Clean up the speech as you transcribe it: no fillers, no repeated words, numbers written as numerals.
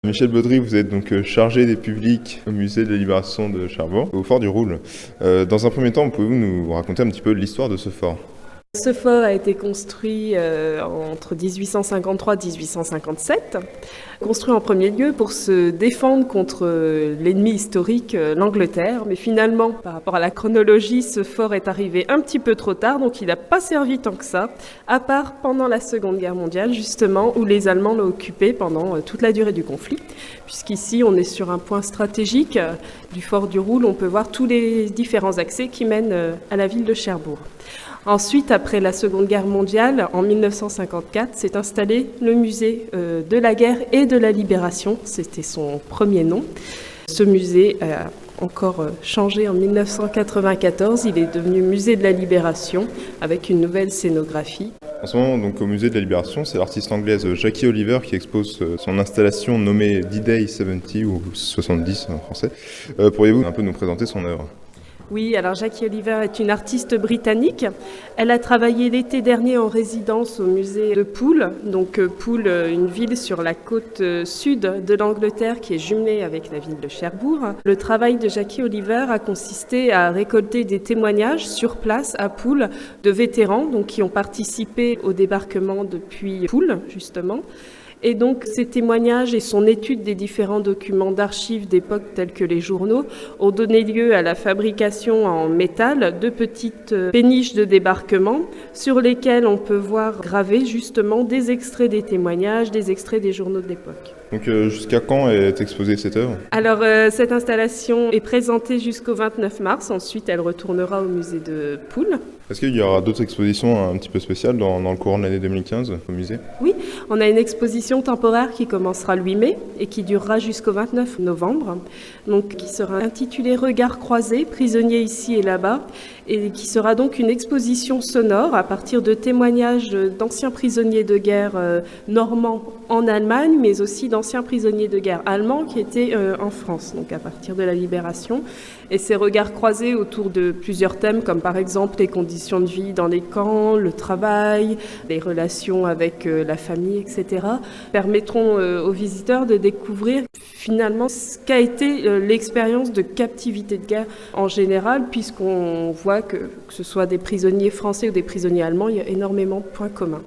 Michel Baudry, vous êtes donc chargé des publics au musée de la Libération de Cherbourg, au fort du Roule. Dans un premier temps, pouvez-vous nous raconter un petit peu l'histoire de ce fort ? Ce fort a été construit entre 1853 et 1857, construit en premier lieu pour se défendre contre l'ennemi historique, l'Angleterre. Mais finalement, par rapport à la chronologie, ce fort est arrivé un petit peu trop tard, donc il n'a pas servi tant que ça, à part pendant la Seconde Guerre mondiale, justement, où les Allemands l'ont occupé pendant toute la durée du conflit. Puisqu'ici, on est sur un point stratégique du fort du Roule, on peut voir tous les différents accès qui mènent à la ville de Cherbourg. Ensuite, après la Seconde Guerre mondiale, en 1954, s'est installé le musée de la guerre et de la libération. C'était son premier nom. Ce musée a encore changé en 1994. Il est devenu musée de la libération avec une nouvelle scénographie. En ce moment, donc, au musée de la Libération, c'est l'artiste anglaise Jackie Oliver qui expose son installation nommée D-Day 70 ou 70 en français. Pourriez-vous un peu nous présenter son œuvre ? Oui, alors Jackie Oliver est une artiste britannique. Elle a travaillé l'été dernier en résidence au musée de Poole. Donc Poole, une ville sur la côte sud de l'Angleterre qui est jumelée avec la ville de Cherbourg. Le travail de Jackie Oliver a consisté à récolter des témoignages sur place à Poole de vétérans donc, qui ont participé au débarquement depuis Poole, justement. Et donc, ces témoignages et son étude des différents documents d'archives d'époque tels que les journaux ont donné lieu à la fabrication en métal de petites péniches de débarquement sur lesquelles on peut voir gravés justement des extraits des témoignages, des extraits des journaux de l'époque. Donc jusqu'à quand est exposée cette œuvre ? Alors cette installation est présentée jusqu'au 29 mars, ensuite elle retournera au musée de Poole. Est-ce qu'il y aura d'autres expositions un petit peu spéciales dans le courant de l'année 2015 au musée ? Oui, on a une exposition temporaire qui commencera le 8 mai et qui durera jusqu'au 29 novembre, donc qui sera intitulée Regards croisés, prisonniers ici et là-bas, et qui sera donc une exposition sonore à partir de témoignages d'anciens prisonniers de guerre normands en Allemagne, mais aussi d'anciens prisonniers de guerre allemands qui étaient en France, donc à partir de la Libération. Et ces regards croisés autour de plusieurs thèmes, comme par exemple les conditions de vie dans les camps, le travail, les relations avec la famille, etc., permettront aux visiteurs de découvrir finalement ce qu'a été l'expérience de captivité de guerre en général, puisqu'on voit que ce soit des prisonniers français ou des prisonniers allemands, il y a énormément de points communs.